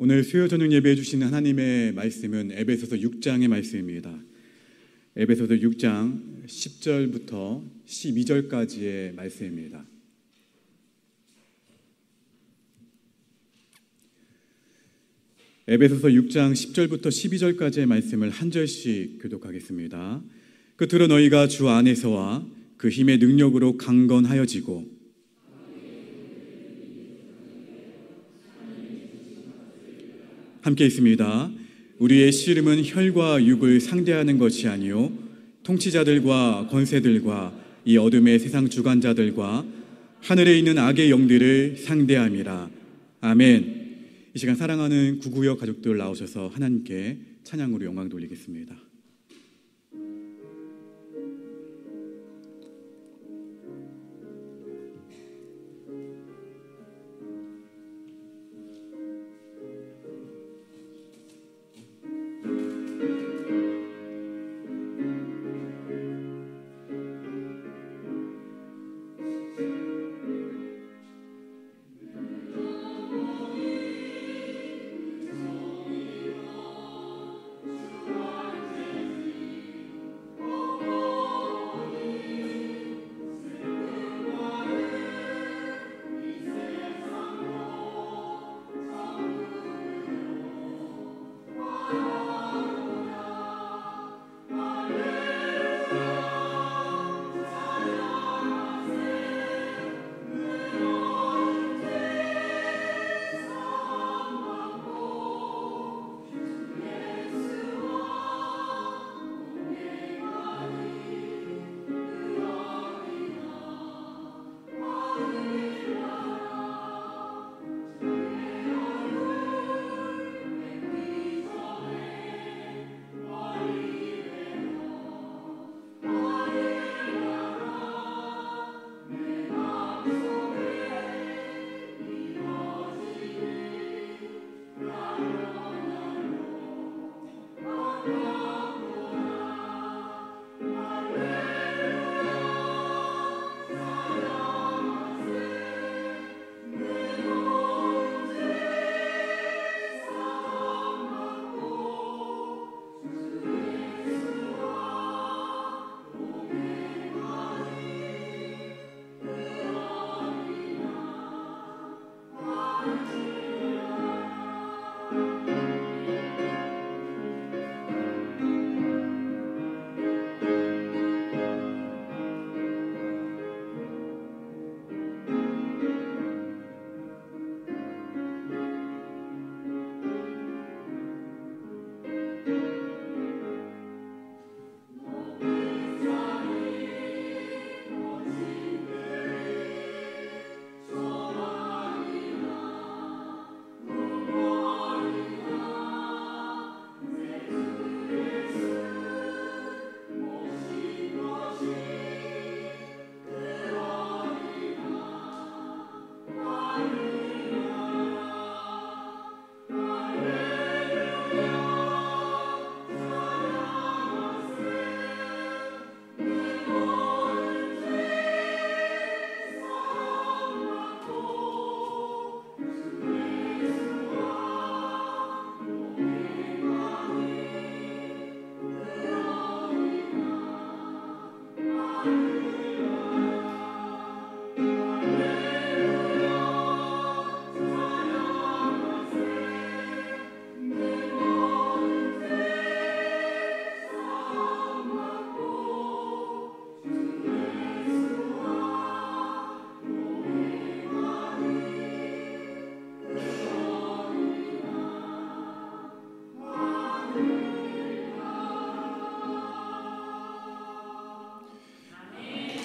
오늘 수요 저녁 예배해 주시는 하나님의 말씀은 에베소서 6장의 말씀입니다. 에베소서 6장 10절부터 12절까지의 말씀입니다. 에베소서 6장 10절부터 12절까지의 말씀을 한 절씩 교독하겠습니다. 끝으로 너희가 주 안에서와 그 힘의 능력으로 강건하여지고 함께 있습니다. 우리의 씨름은 혈과 육을 상대하는 것이 아니요 통치자들과 권세들과 이 어둠의 세상 주관자들과 하늘에 있는 악의 영들을 상대함이라. 아멘. 이 시간 사랑하는 구구역 가족들 나오셔서 하나님께 찬양으로 영광 돌리겠습니다.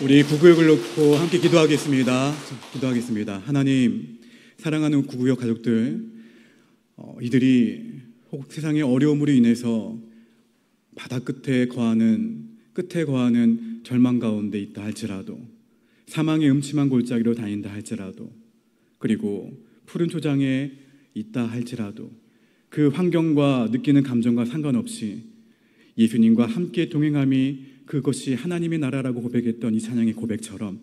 우리 구구역을 놓고 함께 기도하겠습니다. 하나님, 사랑하는 구구역 가족들, 이들이 혹 세상의 어려움으로 인해서 바다 끝에 거하는 절망 가운데 있다 할지라도, 사망의 음침한 골짜기로 다닌다 할지라도, 그리고 푸른 초장에 있다 할지라도 그 환경과 느끼는 감정과 상관없이 예수님과 함께 동행함이 그것이 하나님의 나라라고 고백했던 이 찬양의 고백처럼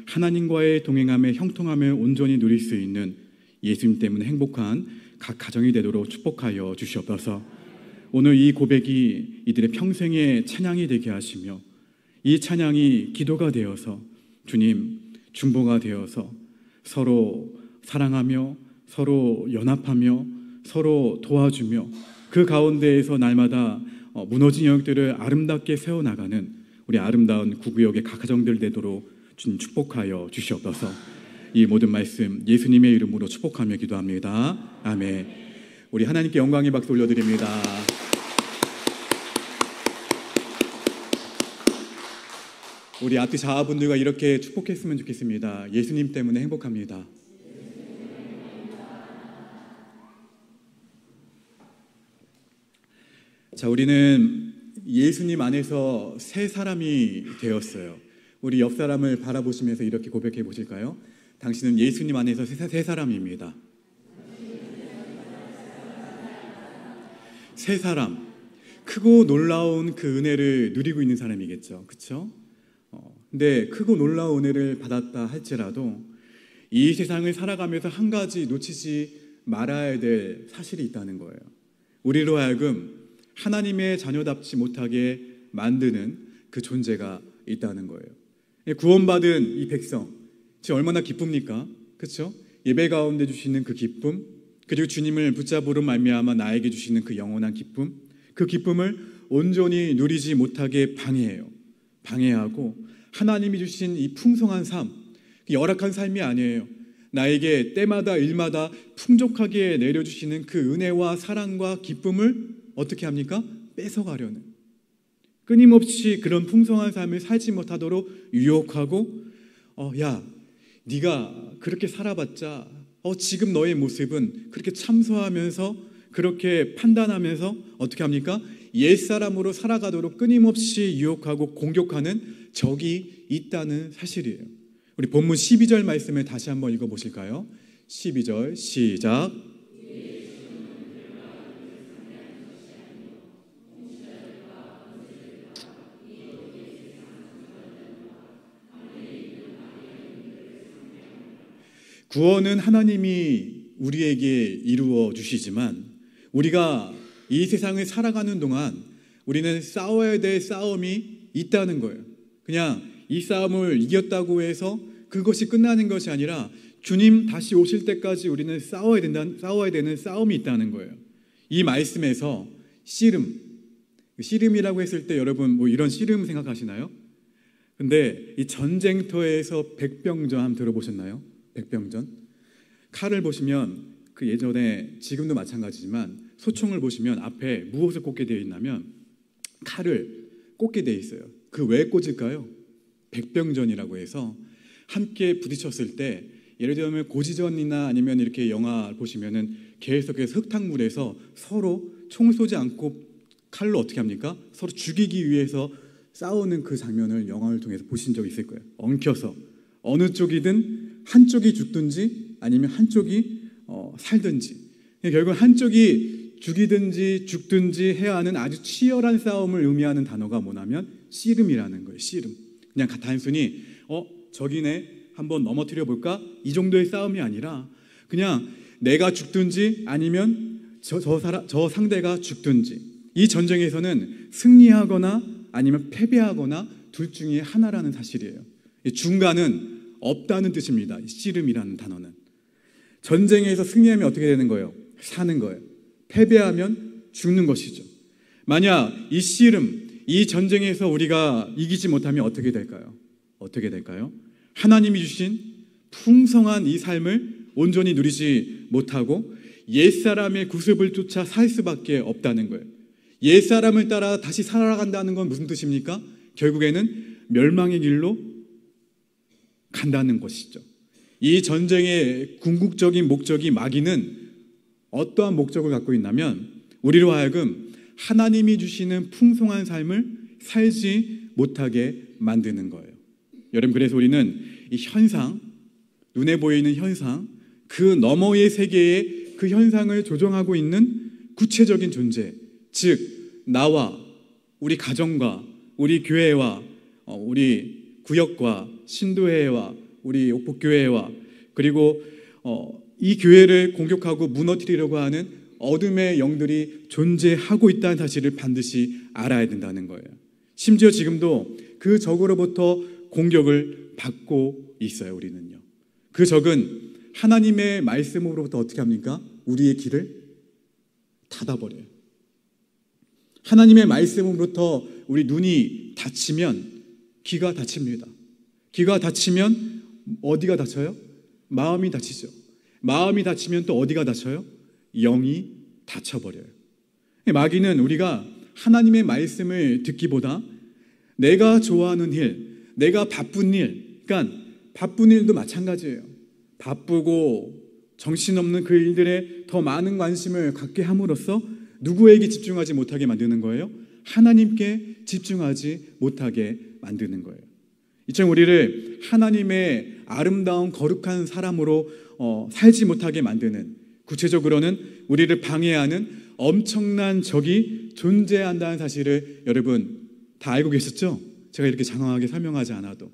하나님과의 동행함의 형통함을 온전히 누릴 수 있는 예수님 때문에 행복한 각 가정이 되도록 축복하여 주시옵소서. 오늘 이 고백이 이들의 평생의 찬양이 되게 하시며 이 찬양이 기도가 되어서 주님 중보가 되어서 서로 사랑하며 서로 연합하며 서로 도와주며 그 가운데에서 날마다 무너진 영역들을 아름답게 세워나가는 우리 아름다운 구구역의 각 가정들 되도록 주님 축복하여 주시옵소서. 이 모든 말씀 예수님의 이름으로 축복하며 기도합니다. 아멘. 우리 하나님께 영광의 박수 올려드립니다. 우리 앞뒤 자아분들과 이렇게 축복했으면 좋겠습니다. 예수님 때문에 행복합니다. 자, 우리는 예수님 안에서 새 사람이 되었어요. 우리 옆 사람을 바라보시면서 이렇게 고백해 보실까요? 당신은 예수님 안에서 새 사람입니다. 새 사람, 크고 놀라운 그 은혜를 누리고 있는 사람이겠죠. 그렇죠? 근데 크고 놀라운 은혜를 받았다 할지라도 이 세상을 살아가면서 한 가지 놓치지 말아야 될 사실이 있다는 거예요. 우리로 하여금 하나님의 자녀답지 못하게 만드는 그 존재가 있다는 거예요. 구원받은 이 백성, 지금 얼마나 기쁩니까? 그렇죠? 예배 가운데 주시는 그 기쁨, 그리고 주님을 붙잡으로 말미암아 나에게 주시는 그 영원한 기쁨, 그 기쁨을 온전히 누리지 못하게 방해하고 하나님이 주신 이 풍성한 삶, 열악한 삶이 아니에요. 나에게 때마다 일마다 풍족하게 내려주시는 그 은혜와 사랑과 기쁨을 어떻게 합니까? 뺏어가려는, 끊임없이 그런 풍성한 삶을 살지 못하도록 유혹하고 야, 네가 그렇게 살아봤자 지금 너의 모습은 그렇게 참소하면서 그렇게 판단하면서 어떻게 합니까? 옛사람으로 살아가도록 끊임없이 유혹하고 공격하는 적이 있다는 사실이에요. 우리 본문 12절 말씀을 다시 한번 읽어보실까요? 12절 시작. 구원은 하나님이 우리에게 이루어 주시지만 우리가 이 세상을 살아가는 동안 우리는 싸워야 될 싸움이 있다는 거예요. 그냥 이 싸움을 이겼다고 해서 그것이 끝나는 것이 아니라 주님 다시 오실 때까지 우리는 싸워야 되는 싸움이 있다는 거예요. 이 말씀에서 씨름이라고 했을 때 여러분 뭐 이런 씨름 생각하시나요? 근데 이 전쟁터에서 백병전 한번 들어보셨나요? 백병전? 칼을 보시면 그 예전에 지금도 마찬가지지만 소총을 보시면 앞에 무엇을 꽂게 되어 있냐면 칼을 꽂게 되어 있어요. 그 왜 꽂을까요? 백병전이라고 해서 함께 부딪혔을 때 예를 들면 고지전이나 아니면 이렇게 영화 보시면은 계속해서 흙탕물에서 서로 총을 쏘지 않고 칼로 어떻게 합니까? 서로 죽이기 위해서 싸우는 그 장면을 영화를 통해서 보신 적 있을 거예요. 엉켜서 어느 쪽이든 한쪽이 죽든지 아니면 한쪽이 살든지, 결국 한쪽이 죽이든지 죽든지 해야 하는 아주 치열한 싸움을 의미하는 단어가 뭐냐면 씨름이라는 거예요. 씨름. 그냥 단순히 저기네 한번 넘어뜨려 볼까? 이 정도의 싸움이 아니라 그냥 내가 죽든지 아니면 저 상대가 죽든지, 이 전쟁에서는 승리하거나 아니면 패배하거나 둘 중에 하나라는 사실이에요. 중간은 없다는 뜻입니다. 씨름이라는 단어는. 전쟁에서 승리하면 어떻게 되는 거예요? 사는 거예요. 패배하면 죽는 것이죠. 만약 이 씨름, 이 전쟁에서 우리가 이기지 못하면 어떻게 될까요? 어떻게 될까요? 하나님이 주신 풍성한 이 삶을 온전히 누리지 못하고 옛사람의 구습을 쫓아 살 수밖에 없다는 거예요. 옛사람을 따라 다시 살아간다는 건 무슨 뜻입니까? 결국에는 멸망의 길로 간다는 것이죠. 이 전쟁의 궁극적인 목적이 마귀는 어떠한 목적을 갖고 있냐면 우리로 하여금 하나님이 주시는 풍성한 삶을 살지 못하게 만드는 거예요. 여러분, 그래서 우리는 이 현상, 눈에 보이는 현상, 그 너머의 세계의 그 현상을 조정하고 있는 구체적인 존재, 즉 나와 우리 가정과 우리 교회와 우리 구역과 신도회와 우리 옥복교회와 그리고 이 교회를 공격하고 무너뜨리려고 하는 어둠의 영들이 존재하고 있다는 사실을 반드시 알아야 된다는 거예요. 심지어 지금도 그 적으로부터 공격을 받고 있어요. 우리는요. 그 적은 하나님의 말씀으로부터 어떻게 합니까? 우리의 길을 닫아버려요. 하나님의 말씀으로부터 우리 눈이 닫히면 귀가 닫힙니다. 귀가 닫히면 어디가 닫혀요? 마음이 닫히죠. 마음이 닫히면 또 어디가 닫혀요? 영이 닫혀버려요. 마귀는 우리가 하나님의 말씀을 듣기보다 내가 좋아하는 일, 내가 바쁜 일, 그러니까 바쁜 일도 마찬가지예요. 바쁘고 정신없는 그 일들에 더 많은 관심을 갖게 함으로써 누구에게 집중하지 못하게 만드는 거예요? 하나님께 집중하지 못하게 만드는 거예요. 이처럼 우리를 하나님의 아름다운 거룩한 사람으로 살지 못하게 만드는, 구체적으로는 우리를 방해하는 엄청난 적이 존재한다는 사실을 여러분 다 알고 계셨죠? 제가 이렇게 장황하게 설명하지 않아도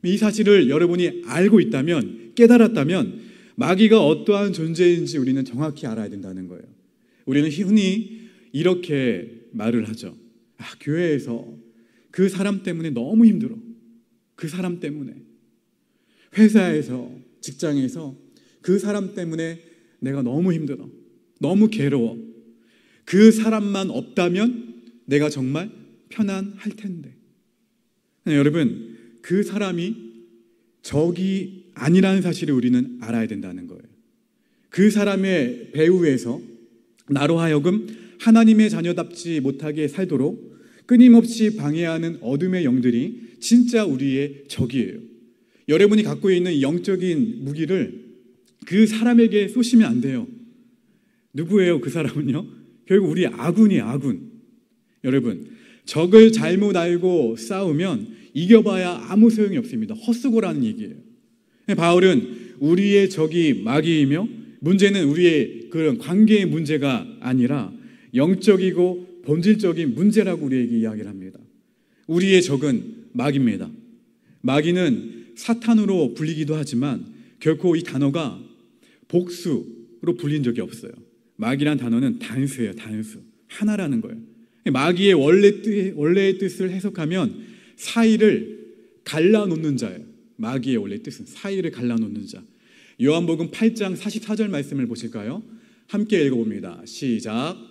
이 사실을 여러분이 알고 있다면, 깨달았다면 마귀가 어떠한 존재인지 우리는 정확히 알아야 된다는 거예요. 우리는 흔히 이렇게 말을 하죠. 교회에서 그 사람 때문에 너무 힘들어. 그 사람 때문에, 회사에서, 직장에서 그 사람 때문에 내가 너무 힘들어. 너무 괴로워. 그 사람만 없다면 내가 정말 편안할 텐데. 여러분, 그 사람이 적이 아니라는 사실을 우리는 알아야 된다는 거예요. 그 사람의 배후에서 나로 하여금 하나님의 자녀답지 못하게 살도록 끊임없이 방해하는 어둠의 영들이 진짜 우리의 적이에요. 여러분이 갖고 있는 영적인 무기를 그 사람에게 쏘시면 안 돼요. 누구예요? 그 사람은요? 결국 우리 아군이에요. 아군. 여러분, 적을 잘못 알고 싸우면 이겨봐야 아무 소용이 없습니다. 헛수고라는 얘기예요. 바울은 우리의 적이 마귀이며 문제는 우리의 그런 관계의 문제가 아니라 영적이고 본질적인 문제라고 우리에게 이야기를 합니다. 우리의 적은 마귀입니다. 마귀는 사탄으로 불리기도 하지만 결코 이 단어가 복수로 불린 적이 없어요. 마귀란 단어는 단수예요. 단수. 하나라는 거예요. 마귀의 원래의 뜻을 해석하면 사이를 갈라놓는 자예요. 마귀의 원래 뜻은 사이를 갈라놓는 자. 요한복음 8장 44절 말씀을 보실까요? 함께 읽어봅니다. 시작.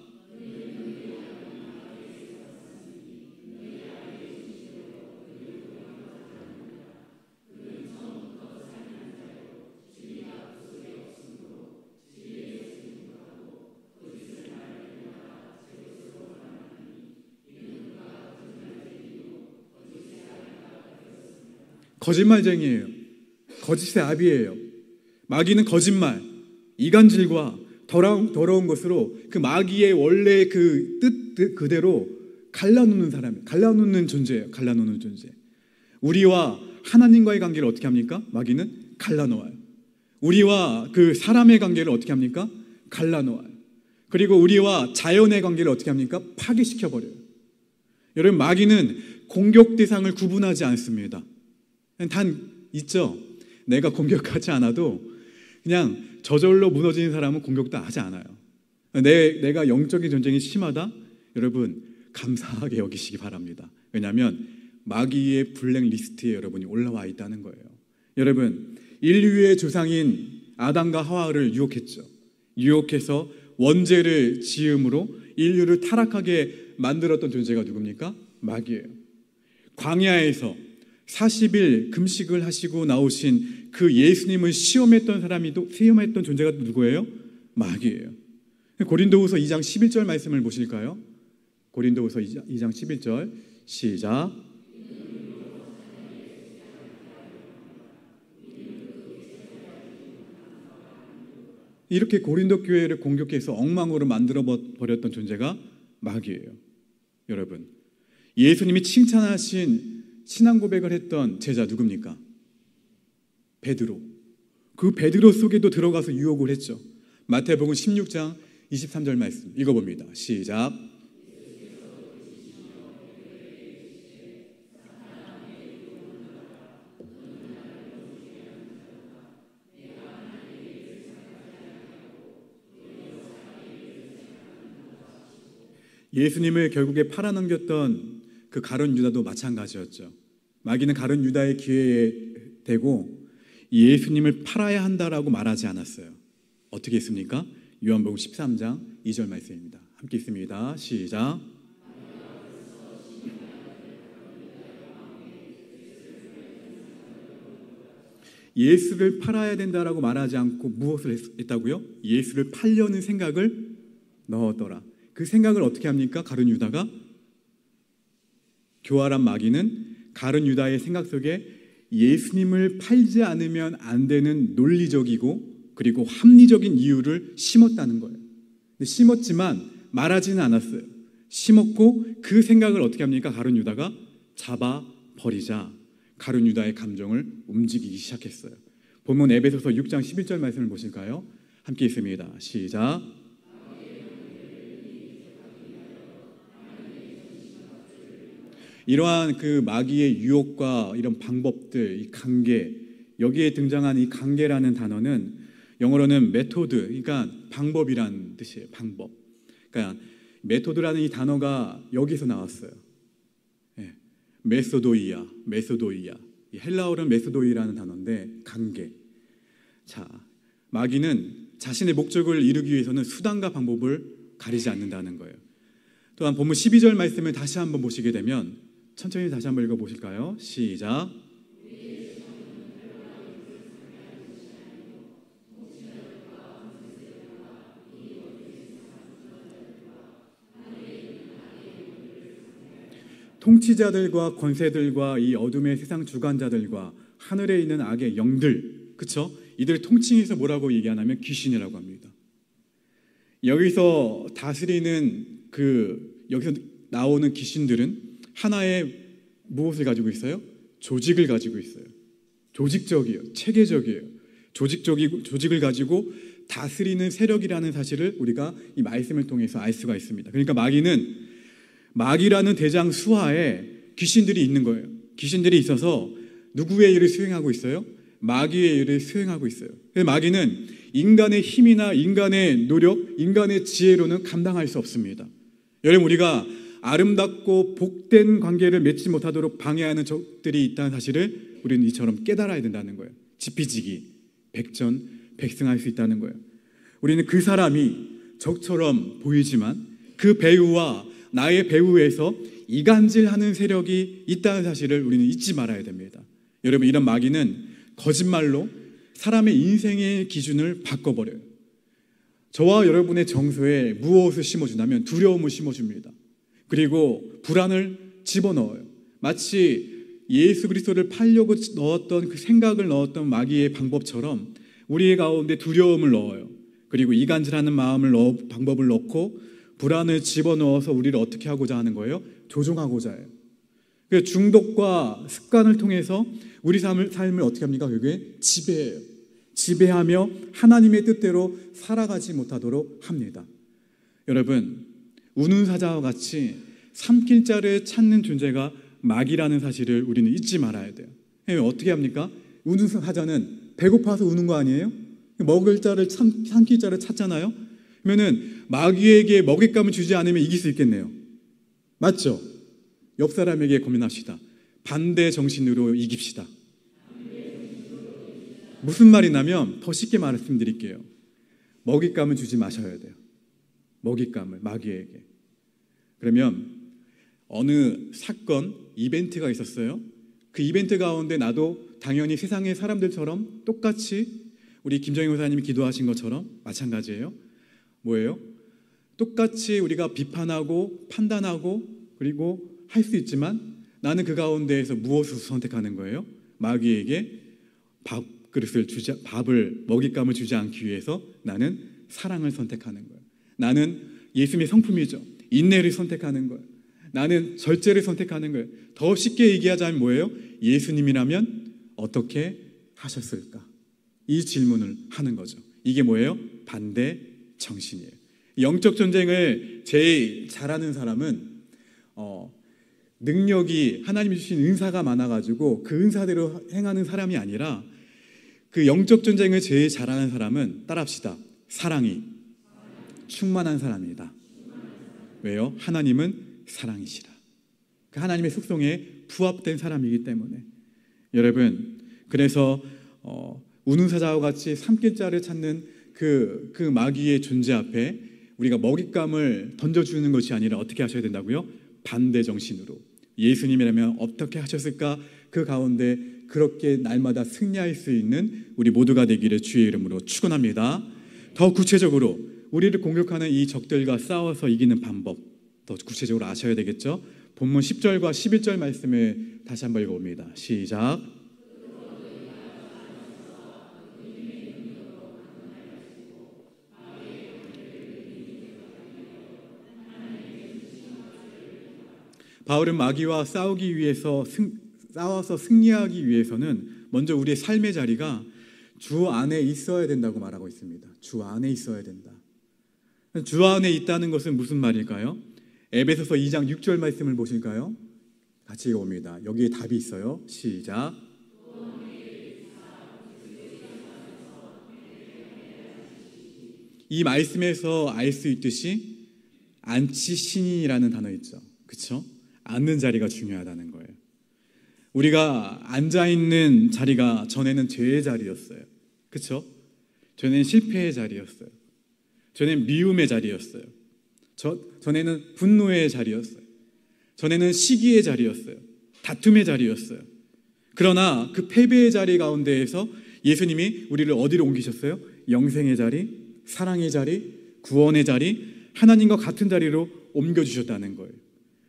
거짓말쟁이에요. 거짓의 아비예요. 마귀는 거짓말, 이간질과 더러운 것으로 그 마귀의 원래 그 뜻 그대로 갈라놓는 사람, 갈라놓는 존재예요. 갈라놓는 존재. 우리와 하나님과의 관계를 어떻게 합니까? 마귀는 갈라놓아요. 우리와 그 사람의 관계를 어떻게 합니까? 갈라놓아요. 그리고 우리와 자연의 관계를 어떻게 합니까? 파괴시켜버려요. 여러분, 마귀는 공격 대상을 구분하지 않습니다. 단 있죠. 내가 공격하지 않아도 그냥 저절로 무너지는 사람은 공격도 하지 않아요. 내가 영적인 전쟁이 심하다? 여러분, 감사하게 여기시기 바랍니다. 왜냐하면 마귀의 블랙리스트에 여러분이 올라와 있다는 거예요. 여러분, 인류의 조상인 아담과 하와를 유혹했죠. 유혹해서 원죄를 지음으로 인류를 타락하게 만들었던 존재가 누굽니까? 마귀예요. 광야에서 40일 금식을 하시고 나오신 그 예수님을 시험했던 존재가 누구예요? 마귀예요. 고린도후서 2장 11절 말씀을 보실까요? 고린도후서 2장 11절 시작. 이렇게 고린도 교회를 공격해서 엉망으로 만들어 버렸던 존재가 마귀예요. 여러분, 예수님이 칭찬하신 신앙 고백을 했던 제자 누굽니까? 베드로. 그 베드로 속에도 들어가서 유혹을 했죠. 마태복음 16장 23절 말씀 읽어봅니다. 시작. 예수님을 결국에 팔아넘겼던 그 가룟 유다도 마찬가지였죠. 마귀는 가룟 유다의 기회에 대고 예수님을 팔아야 한다라고 말하지 않았어요. 어떻게 했습니까? 요한복음 13장 2절 말씀입니다. 함께 읽습니다. 시작. 예수를 팔아야 된다라고 말하지 않고 무엇을 했다고요? 예수를 팔려는 생각을 넣었더라. 그 생각을 어떻게 합니까? 가룟 유다가? 교활한 마귀는 가룟 유다의 생각 속에 예수님을 팔지 않으면 안 되는 논리적이고 그리고 합리적인 이유를 심었다는 거예요. 근데 심었지만 말하지는 않았어요. 심었고 그 생각을 어떻게 합니까? 가룟 유다가 잡아버리자 가룟 유다의 감정을 움직이기 시작했어요. 본문 에베소서 6장 11절 말씀을 보실까요? 함께 있습니다. 시작. 이러한 그 마귀의 유혹과 이런 방법들, 이 관계, 여기에 등장한 이 관계라는 단어는 영어로는 메토드, 그러니까 방법이란 뜻이에요. 방법. 그러니까 메토드라는 이 단어가 여기서 나왔어요. 네. 메소도이아. 이 헬라어는 메소도이라는 단어인데 관계. 자, 마귀는 자신의 목적을 이루기 위해서는 수단과 방법을 가리지 않는다는 거예요. 또한 본문 12절 말씀을 다시 한번 보시게 되면 천천히 다시 한번 읽어보실까요? 시작. 통치자들과 권세들과 이 어둠의 세상 주관자들과 하늘에 있는 악의 영들, 그쵸? 이들을 통칭해서 뭐라고 얘기하냐면 귀신이라고 합니다. 여기서 다스리는 여기서 나오는 귀신들은 하나의 무엇을 가지고 있어요? 조직을 가지고 있어요. 조직적이에요. 체계적이에요. 조직을 가지고 다스리는 세력이라는 사실을 우리가 이 말씀을 통해서 알 수가 있습니다. 그러니까 마귀라는 대장 수하에 귀신들이 있는 거예요. 귀신들이 있어서 누구의 일을 수행하고 있어요? 마귀의 일을 수행하고 있어요. 마귀는 인간의 힘이나 인간의 노력, 인간의 지혜로는 감당할 수 없습니다. 여러분, 우리가 아름답고 복된 관계를 맺지 못하도록 방해하는 적들이 있다는 사실을 우리는 이처럼 깨달아야 된다는 거예요. 지피지기, 백전백승할 수 있다는 거예요. 우리는 그 사람이 적처럼 보이지만 그 배우와 나의 배우에서 이간질하는 세력이 있다는 사실을 우리는 잊지 말아야 됩니다. 여러분, 이런 마귀는 거짓말로 사람의 인생의 기준을 바꿔버려요. 저와 여러분의 정서에 무엇을 심어주냐면 두려움을 심어줍니다. 그리고 불안을 집어넣어요. 마치 예수 그리스도를 팔려고 넣었던 그 생각을 넣었던 마귀의 방법처럼 우리의 가운데 두려움을 넣어요. 그리고 이간질하는 방법을 넣고 불안을 집어넣어서 우리를 어떻게 하고자 하는 거예요? 조종하고자 해요. 중독과 습관을 통해서 우리 삶을 어떻게 합니까? 결국에 지배해요. 지배하며 하나님의 뜻대로 살아가지 못하도록 합니다. 여러분, 우는 사자와 같이 삼킬 자를 찾는 존재가 마귀라는 사실을 우리는 잊지 말아야 돼요. 어떻게 합니까? 우는 사자는 배고파서 우는 거 아니에요? 먹을 자를 삼킬 자를 찾잖아요. 그러면은 마귀에게 먹잇감을 주지 않으면 이길 수 있겠네요. 맞죠? 옆 사람에게 고민합시다. 반대 정신으로 이깁시다. 무슨 말이냐면 더 쉽게 말씀드릴게요. 먹잇감을 주지 마셔야 돼요. 먹잇감을 마귀에게. 그러면 어느 사건, 이벤트가 있었어요. 그 이벤트 가운데 나도 당연히 세상의 사람들처럼 똑같이 우리 김정희 목사님이 기도하신 것처럼 마찬가지예요. 뭐예요? 똑같이 우리가 비판하고 판단하고 그리고 할 수 있지만 나는 그 가운데에서 무엇을 선택하는 거예요? 마귀에게 밥을 먹잇감을 주지 않기 위해서 나는 사랑을 선택하는 거예요. 나는 예수님의 성품이죠. 인내를 선택하는 거예요. 나는 절제를 선택하는 거예요. 더 쉽게 얘기하자면 뭐예요? 예수님이라면 어떻게 하셨을까? 이 질문을 하는 거죠. 이게 뭐예요? 반대 정신이에요. 영적 전쟁을 제일 잘하는 사람은 능력이 하나님이 주신 은사가 많아가지고 그 은사대로 행하는 사람이 아니라 그 영적 전쟁을 제일 잘하는 사람은 따라합시다. 사랑이 충만한 사람이다. 왜요? 하나님은 사랑이시라. 그 하나님의 속성에 부합된 사람이기 때문에. 여러분, 그래서 우는 사자와 같이 삼킬자를 찾는 그 마귀의 존재 앞에 우리가 먹잇감을 던져주는 것이 아니라 어떻게 하셔야 된다고요? 반대 정신으로. 예수님이라면 어떻게 하셨을까? 그 가운데 그렇게 날마다 승리할 수 있는 우리 모두가 되기를 주의 이름으로 축원합니다. 더 구체적으로 우리를 공격하는 이 적들과 싸워서 이기는 방법 더 구체적으로 아셔야 되겠죠? 본문 10절과 11절 말씀을 다시 한번 읽어봅니다. 시작. 바울은 마귀와 싸우기 위해서 싸워서 승리하기 위해서는 먼저 우리의 삶의 자리가 주 안에 있어야 된다고 말하고 있습니다. 주 안에 있어야 된다. 주 안에 있다는 것은 무슨 말일까요? 에베소서 2장 6절 말씀을 보실까요? 같이 읽어봅니다. 여기에 답이 있어요. 시작. 이 말씀에서 알 수 있듯이 안치신이라는 단어 있죠. 그렇죠? 앉는 자리가 중요하다는 거예요. 우리가 앉아있는 자리가 전에는 죄의 자리였어요. 그렇죠? 전에는 실패의 자리였어요. 전에는 미움의 자리였어요. 전에는 분노의 자리였어요. 전에는 시기의 자리였어요. 다툼의 자리였어요. 그러나 그 패배의 자리 가운데에서 예수님이 우리를 어디로 옮기셨어요? 영생의 자리, 사랑의 자리, 구원의 자리, 하나님과 같은 자리로 옮겨주셨다는 거예요.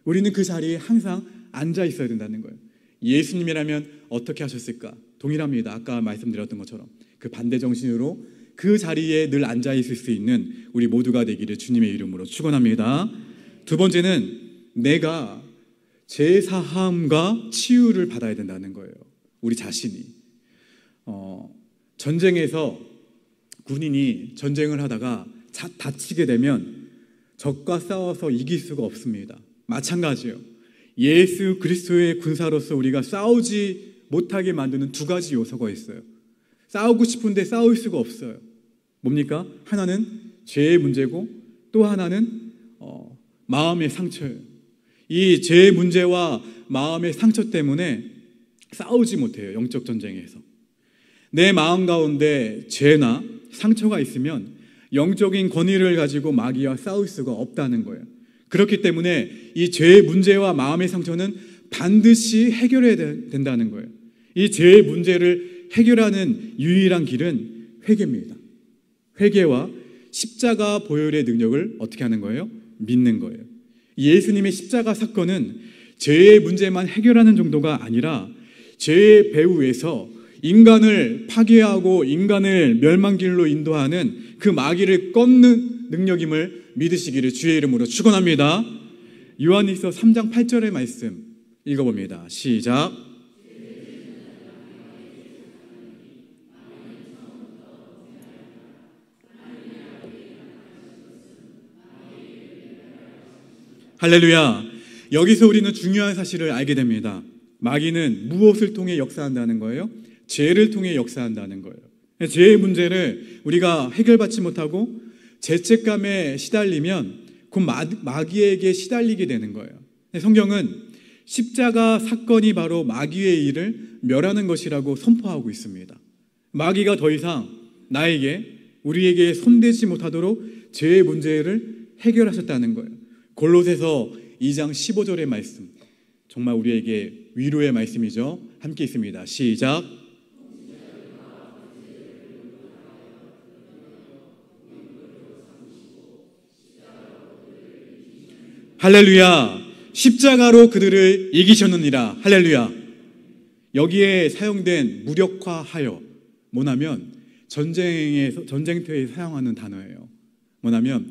우리는 그 자리에 항상 앉아 있어야 된다는 거예요. 예수님이라면 어떻게 하셨을까? 동일합니다. 아까 말씀드렸던 것처럼 그 반대 정신으로 그 자리에 늘 앉아 있을 수 있는 우리 모두가 되기를 주님의 이름으로 축원합니다. 두 번째는 내가 제사함과 치유를 받아야 된다는 거예요. 우리 자신이 전쟁에서 군인이 전쟁을 하다가 다치게 되면 적과 싸워서 이길 수가 없습니다. 마찬가지예요. 예수 그리스도의 군사로서 우리가 싸우지 못하게 만드는 두 가지 요소가 있어요. 싸우고 싶은데 싸울 수가 없어요. 뭡니까? 하나는 죄의 문제고 또 하나는 마음의 상처예요. 이 죄의 문제와 마음의 상처 때문에 싸우지 못해요. 영적 전쟁에서. 내 마음 가운데 죄나 상처가 있으면 영적인 권위를 가지고 마귀와 싸울 수가 없다는 거예요. 그렇기 때문에 이 죄의 문제와 마음의 상처는 반드시 해결해야 된다는 거예요. 이 죄의 문제를 해결하는 유일한 길은 회개입니다. 회개와 십자가 보혈의 능력을 어떻게 하는 거예요? 믿는 거예요. 예수님의 십자가 사건은 죄의 문제만 해결하는 정도가 아니라 죄의 배후에서 인간을 파괴하고 인간을 멸망길로 인도하는 그 마귀를 꺾는 능력임을 믿으시기를 주의 이름으로 축원합니다. 요한일서 3장 8절의 말씀 읽어봅니다. 시작. 할렐루야. 여기서 우리는 중요한 사실을 알게 됩니다. 마귀는 무엇을 통해 역사한다는 거예요? 죄를 통해 역사한다는 거예요. 죄의 문제를 우리가 해결받지 못하고 죄책감에 시달리면 곧 마귀에게 시달리게 되는 거예요. 성경은 십자가 사건이 바로 마귀의 일을 멸하는 것이라고 선포하고 있습니다. 마귀가 더 이상 나에게 우리에게 손대지 못하도록 죄의 문제를 해결하셨다는 거예요. 골로새서 2장 15절의 말씀, 정말 우리에게 위로의 말씀이죠. 함께 있습니다. 시작. 할렐루야. 십자가로 그들을 이기셨느니라. 할렐루야. 여기에 사용된 무력화하여 뭐냐면 전쟁터에 사용하는 단어예요. 뭐냐면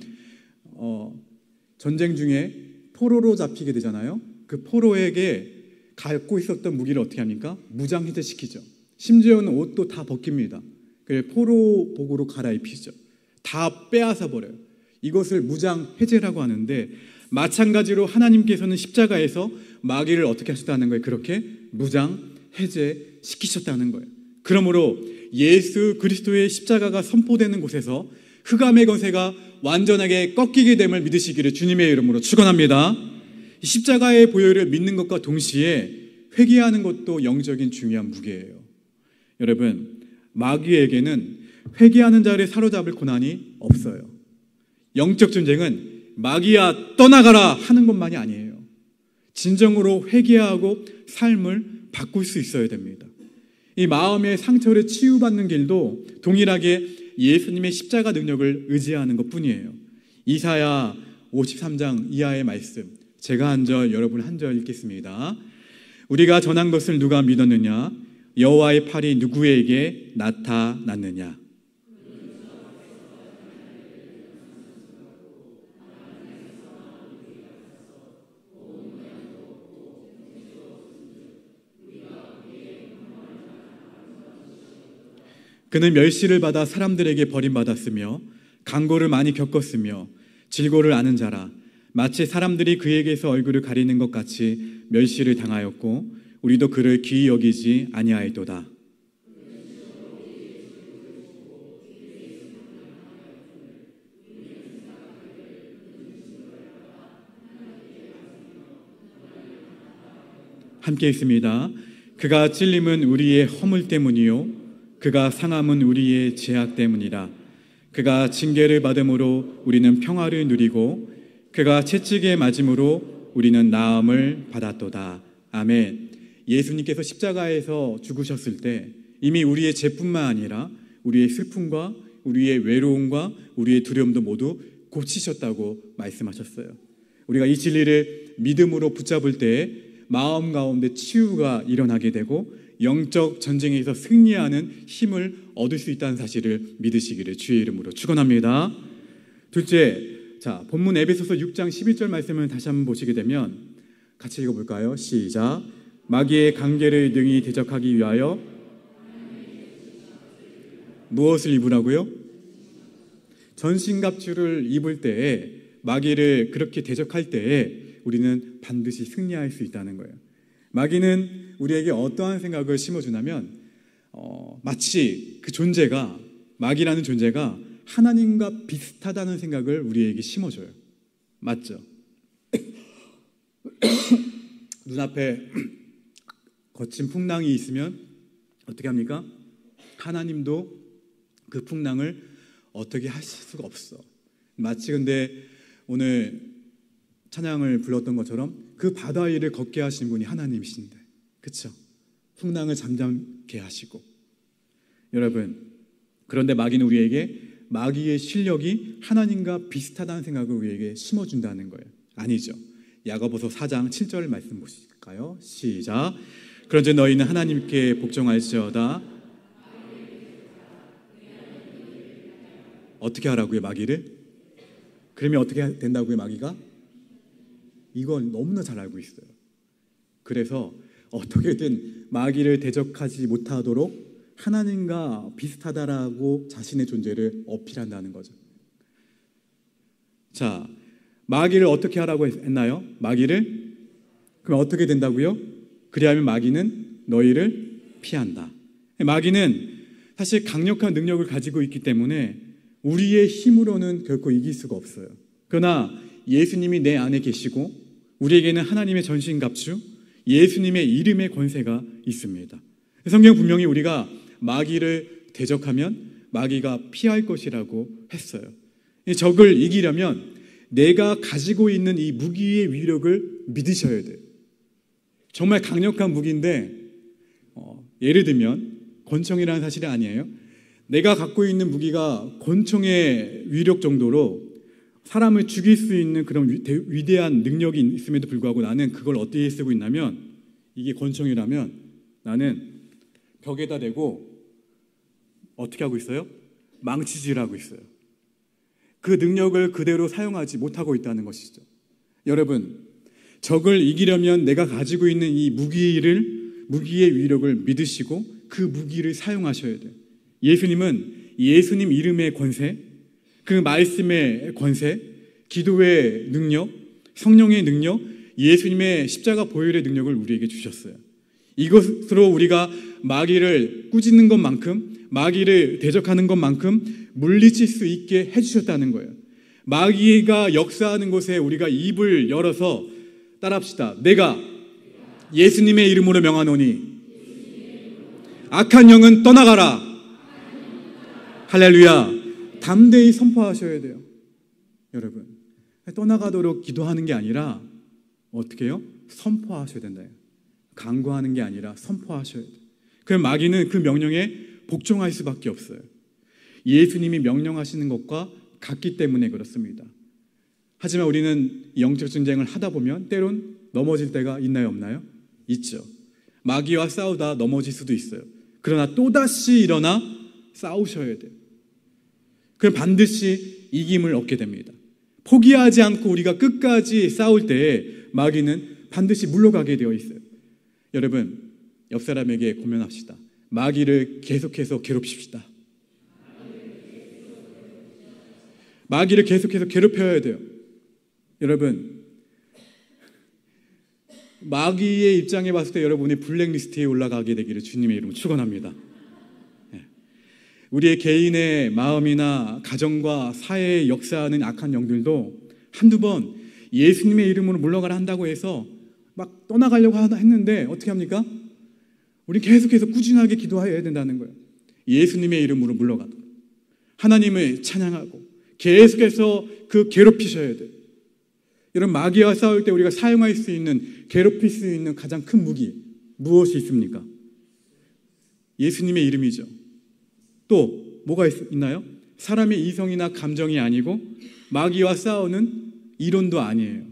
전쟁 중에 포로로 잡히게 되잖아요. 그 포로에게 갖고 있었던 무기를 어떻게 합니까? 무장 해제시키죠. 심지어는 옷도 다 벗깁니다. 그래서 포로복으로 갈아입히죠. 다 빼앗아 버려요. 이것을 무장 해제라고 하는데, 마찬가지로 하나님께서는 십자가에서 마귀를 어떻게 하셨다는 거예요? 그렇게 무장 해제시키셨다는 거예요. 그러므로 예수 그리스도의 십자가가 선포되는 곳에서 흑암의 권세가 완전하게 꺾이게 됨을 믿으시기를 주님의 이름으로 축원합니다. 십자가의 보혈을 믿는 것과 동시에 회개하는 것도 영적인 중요한 무게예요. 여러분, 마귀에게는 회개하는 자를 사로잡을 고난이 없어요. 영적 전쟁은 마귀야 떠나가라 하는 것만이 아니에요. 진정으로 회개하고 삶을 바꿀 수 있어야 됩니다. 이 마음의 상처를 치유받는 길도 동일하게 예수님의 십자가 능력을 의지하는 것뿐이에요. 이사야 53장 이하의 말씀, 제가 한 절, 여러분 한 절 읽겠습니다. 우리가 전한 것을 누가 믿었느냐? 여호와의 팔이 누구에게 나타났느냐? 그는 멸시를 받아 사람들에게 버림받았으며 강고를 많이 겪었으며 질고를 아는 자라. 마치 사람들이 그에게서 얼굴을 가리는 것 같이 멸시를 당하였고 우리도 그를 귀히 여기지 아니하였도다. 함께 있습니다. 그가 찔림은 우리의 허물 때문이요 그가 상함은 우리의 죄악 때문이라. 그가 징계를 받음으로 우리는 평화를 누리고 그가 채찍에 맞음으로 우리는 나음을 받았도다. 아멘. 예수님께서 십자가에서 죽으셨을 때 이미 우리의 죄뿐만 아니라 우리의 슬픔과 우리의 외로움과 우리의 두려움도 모두 고치셨다고 말씀하셨어요. 우리가 이 진리를 믿음으로 붙잡을 때 마음 가운데 치유가 일어나게 되고 영적 전쟁에서 승리하는 힘을 얻을 수 있다는 사실을 믿으시기를 주의 이름으로 축원합니다. 둘째, 자, 본문 에베소서 6장 11절 말씀을 다시 한번 보시게 되면 같이 읽어볼까요? 시작. 마귀의 관계를 능히 대적하기 위하여 무엇을 입으라고요? 전신갑주를 입을 때에 마귀를 그렇게 대적할 때에 우리는 반드시 승리할 수 있다는 거예요. 마귀는 우리에게 어떠한 생각을 심어주냐면 마치 그 존재가, 마귀라는 존재가 하나님과 비슷하다는 생각을 우리에게 심어줘요. 맞죠? 눈앞에 거친 풍랑이 있으면 어떻게 합니까? 하나님도 그 풍랑을 어떻게 하실 수가 없어. 마치 근데 오늘 찬양을 불렀던 것처럼 그 바다 위를 걷게 하신 분이 하나님이신데, 그렇죠? 풍랑을 잠잠케 하시고. 여러분, 그런데 마귀는 우리에게 마귀의 실력이 하나님과 비슷하다는 생각을 우리에게 심어준다는 거예요. 아니죠. 야고보서 4장 7절 말씀 보실까요? 시작. 그런즉 너희는 하나님께 복종할지어다. 어떻게 하라고요, 마귀를? 그러면 어떻게 된다고요, 마귀가? 이걸 너무나 잘 알고 있어요. 그래서 어떻게든 마귀를 대적하지 못하도록 하나님과 비슷하다라고 자신의 존재를 어필한다는 거죠. 자, 마귀를 어떻게 하라고 했나요? 마귀를? 그럼 어떻게 된다고요? 그리하면 마귀는 너희를 피한다. 마귀는 사실 강력한 능력을 가지고 있기 때문에 우리의 힘으로는 결코 이길 수가 없어요. 그러나 예수님이 내 안에 계시고 우리에게는 하나님의 전신갑주, 예수님의 이름의 권세가 있습니다. 성경 분명히 우리가 마귀를 대적하면 마귀가 피할 것이라고 했어요. 적을 이기려면 내가 가지고 있는 이 무기의 위력을 믿으셔야 돼요. 정말 강력한 무기인데 예를 들면 권총이라는 사실이 아니에요. 내가 갖고 있는 무기가 권총의 위력 정도로 사람을 죽일 수 있는 그런 위대한 능력이 있음에도 불구하고 나는 그걸 어떻게 쓰고 있냐면, 이게 권총이라면 나는 벽에다 대고 어떻게 하고 있어요? 망치질하고 있어요. 그 능력을 그대로 사용하지 못하고 있다는 것이죠. 여러분, 적을 이기려면 내가 가지고 있는 이 무기의 위력을 믿으시고 그 무기를 사용하셔야 돼요. 예수님은 예수님 이름의 권세, 그 말씀의 권세, 기도의 능력, 성령의 능력, 예수님의 십자가 보혈의 능력을 우리에게 주셨어요. 이것으로 우리가 마귀를 꾸짖는 것만큼, 마귀를 대적하는 것만큼 물리칠 수 있게 해주셨다는 거예요. 마귀가 역사하는 곳에 우리가 입을 열어서 따라합시다. 내가 예수님의 이름으로 명하노니 악한 영은 떠나가라. 할렐루야. 담대히 선포하셔야 돼요. 여러분, 떠나가도록 기도하는 게 아니라 어떻게 해요? 선포하셔야 된다. 간구하는 게 아니라 선포하셔야 돼요. 그럼 마귀는 그 명령에 복종할 수밖에 없어요. 예수님이 명령하시는 것과 같기 때문에 그렇습니다. 하지만 우리는 영적 전쟁을 하다 보면 때론 넘어질 때가 있나요, 없나요? 있죠. 마귀와 싸우다 넘어질 수도 있어요. 그러나 또다시 일어나 싸우셔야 돼요. 그럼 반드시 이김을 얻게 됩니다. 포기하지 않고 우리가 끝까지 싸울 때에 마귀는 반드시 물러가게 되어 있어요. 여러분, 옆 사람에게 고면합시다. 마귀를 계속해서 괴롭힙시다. 마귀를 계속해서 괴롭혀야 돼요. 여러분, 마귀의 입장에 봤을 때 여러분이 블랙리스트에 올라가게 되기를 주님의 이름으로 축원합니다. 우리의 개인의 마음이나 가정과 사회에 역사하는 악한 영들도 한두 번 예수님의 이름으로 물러가라 한다고 해서 막 떠나가려고 했는데 어떻게 합니까? 우리 계속해서 꾸준하게 기도해야 된다는 거예요. 예수님의 이름으로 물러가도록 하나님을 찬양하고 계속해서 그 괴롭히셔야 돼요. 여러분, 마귀와 싸울 때 우리가 사용할 수 있는, 괴롭힐 수 있는 가장 큰 무기 무엇이 있습니까? 예수님의 이름이죠. 또 뭐가 있나요? 사람의 이성이나 감정이 아니고 마귀와 싸우는 이론도 아니에요.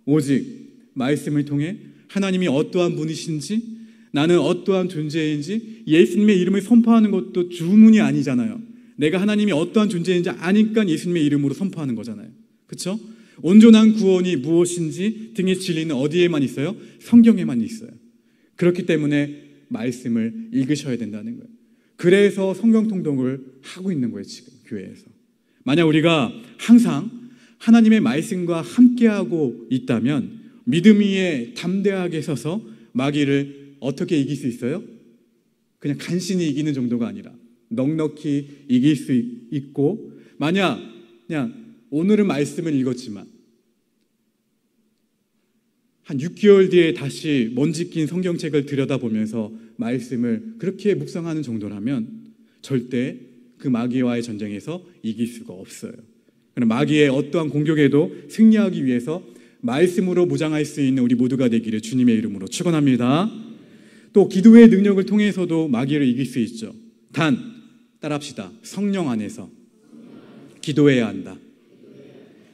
오직 말씀을 통해 하나님이 어떠한 분이신지, 나는 어떠한 존재인지 예수님의 이름을 선포하는 것도 주문이 아니잖아요. 내가 하나님이 어떠한 존재인지 아니까 예수님의 이름으로 선포하는 거잖아요. 그렇죠? 온전한 구원이 무엇인지 등의 진리는 어디에만 있어요? 성경에만 있어요. 그렇기 때문에 말씀을 읽으셔야 된다는 거예요. 그래서 성경 통독을 하고 있는 거예요, 지금 교회에서. 만약 우리가 항상 하나님의 말씀과 함께하고 있다면 믿음 위에 담대하게 서서 마귀를 어떻게 이길 수 있어요? 그냥 간신히 이기는 정도가 아니라 넉넉히 이길 수 있고, 만약 그냥 오늘은 말씀을 읽었지만 한 6개월 뒤에 다시 먼지 낀 성경책을 들여다보면서 말씀을 그렇게 묵상하는 정도라면 절대 그 마귀와의 전쟁에서 이길 수가 없어요. 그럼 마귀의 어떠한 공격에도 승리하기 위해서 말씀으로 무장할 수 있는 우리 모두가 되기를 주님의 이름으로 축원합니다. 또 기도의 능력을 통해서도 마귀를 이길 수 있죠. 단, 따라합시다. 성령 안에서 기도해야 한다.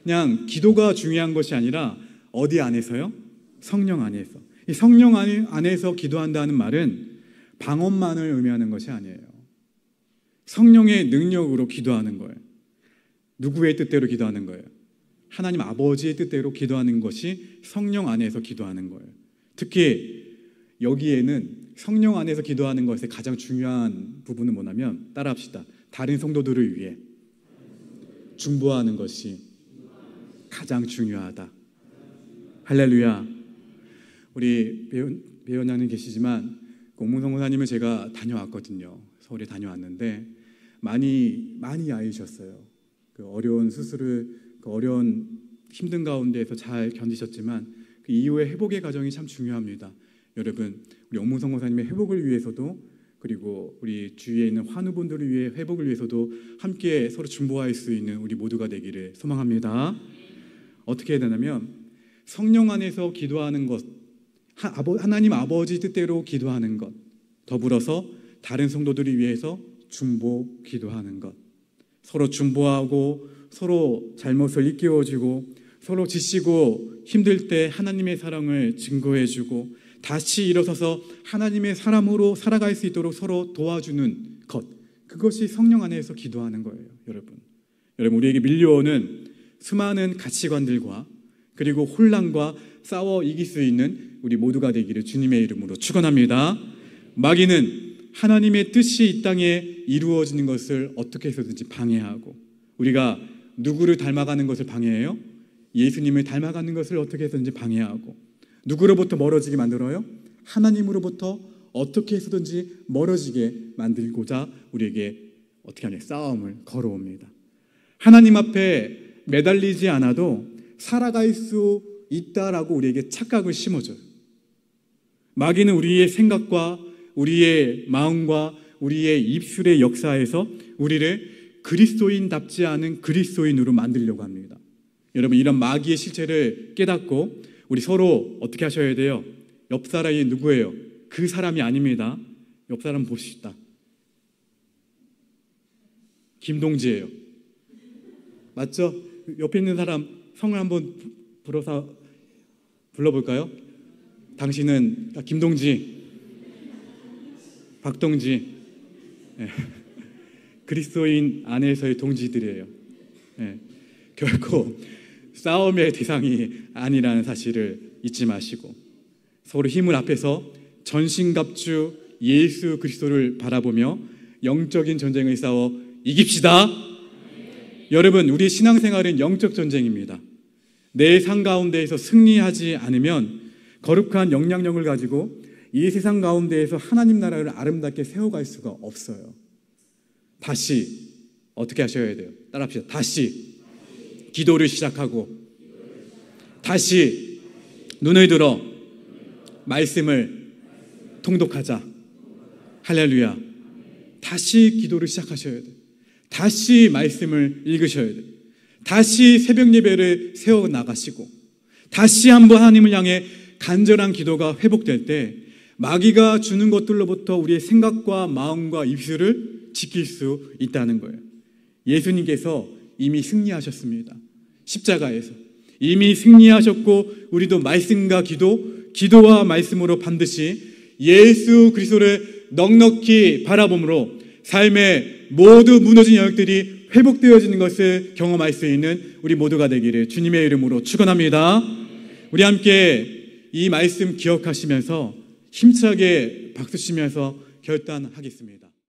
그냥 기도가 중요한 것이 아니라 어디 안에서요? 성령 안에서. 이 성령 안에서 기도한다는 말은 방언만을 의미하는 것이 아니에요. 성령의 능력으로 기도하는 거예요. 누구의 뜻대로 기도하는 거예요? 하나님 아버지의 뜻대로 기도하는 것이 성령 안에서 기도하는 거예요. 특히 여기에는 성령 안에서 기도하는 것의 가장 중요한 부분은 뭐냐면, 따라합시다. 다른 성도들을 위해 중보하는 것이 가장 중요하다. 할렐루야. 우리 배원장님 계시지만 옥문성모사님을 제가 다녀왔거든요. 서울에 다녀왔는데 많이 아이셨어요. 그 어려운 수술을, 그 어려운 힘든 가운데에서 잘 견디셨지만 그 이후의 회복의 과정이 참 중요합니다. 여러분, 우리 옥문성모사님의 회복을 위해서도, 그리고 우리 주위에 있는 환우분들을 위해 회복을 위해서도 함께 서로 중보할 수 있는 우리 모두가 되기를 소망합니다. 어떻게 해야 되냐면 성령 안에서 기도하는 것, 하나님 아버지 뜻대로 기도하는 것, 더불어서 다른 성도들을 위해서 중보 기도하는 것, 서로 중보하고 서로 잘못을 일깨워주고 서로 지치고 힘들 때 하나님의 사랑을 증거해주고 다시 일어서서 하나님의 사람으로 살아갈 수 있도록 서로 도와주는 것, 그것이 성령 안에서 기도하는 거예요. 여러분, 우리에게 밀려오는 수많은 가치관들과 그리고 혼란과 싸워 이길 수 있는 우리 모두가 되기를 주님의 이름으로 축원합니다. 마귀는 하나님의 뜻이 이 땅에 이루어지는 것을 어떻게 해서든지 방해하고, 우리가 누구를 닮아가는 것을 방해해요? 예수님을 닮아가는 것을 어떻게 해서든지 방해하고, 누구로부터 멀어지게 만들어요? 하나님으로부터 어떻게 해서든지 멀어지게 만들고자 우리에게 어떻게 하냐? 싸움을 걸어옵니다. 하나님 앞에 매달리지 않아도 살아갈 수 있다라고 우리에게 착각을 심어줘요. 마귀는 우리의 생각과 우리의 마음과 우리의 입술의 역사에서 우리를 그리스도인답지 않은 그리스도인으로 만들려고 합니다. 여러분, 이런 마귀의 실체를 깨닫고 우리 서로 어떻게 하셔야 돼요? 옆 사람이 누구예요? 그 사람이 아닙니다. 옆 사람 봅시다. 김동지예요. 맞죠? 옆에 있는 사람 성을 한번 불러볼까요? 당신은 김동지, 박동지, 그리스도인 안에서의 동지들이에요. 결코 싸움의 대상이 아니라는 사실을 잊지 마시고 서로 힘을 합해서 전신갑주 예수 그리스도를 바라보며 영적인 전쟁을 싸워 이깁시다. 여러분, 우리 신앙생활은 영적 전쟁입니다. 내 삶 가운데에서 승리하지 않으면 거룩한 영향력을 가지고 이 세상 가운데에서 하나님 나라를 아름답게 세워갈 수가 없어요. 다시 어떻게 하셔야 돼요? 따라합시다. 다시 기도를 시작하고 다시 눈을 들어 말씀을 통독하자. 할렐루야. 다시 기도를 시작하셔야 돼요. 다시 말씀을 읽으셔야 돼요. 다시 새벽 예배를 세워나가시고 다시 한번 하나님을 향해 간절한 기도가 회복될 때 마귀가 주는 것들로부터 우리의 생각과 마음과 입술을 지킬 수 있다는 거예요. 예수님께서 이미 승리하셨습니다. 십자가에서 이미 승리하셨고 우리도 말씀과 기도와 말씀으로 반드시 예수 그리스도를 넉넉히 바라봄으로 삶의 모두 무너진 영역들이 회복되어지는 것을 경험할 수 있는 우리 모두가 되기를 주님의 이름으로 축원합니다. 우리 함께 이 말씀 기억하시면서 힘차게 박수치면서 결단하겠습니다.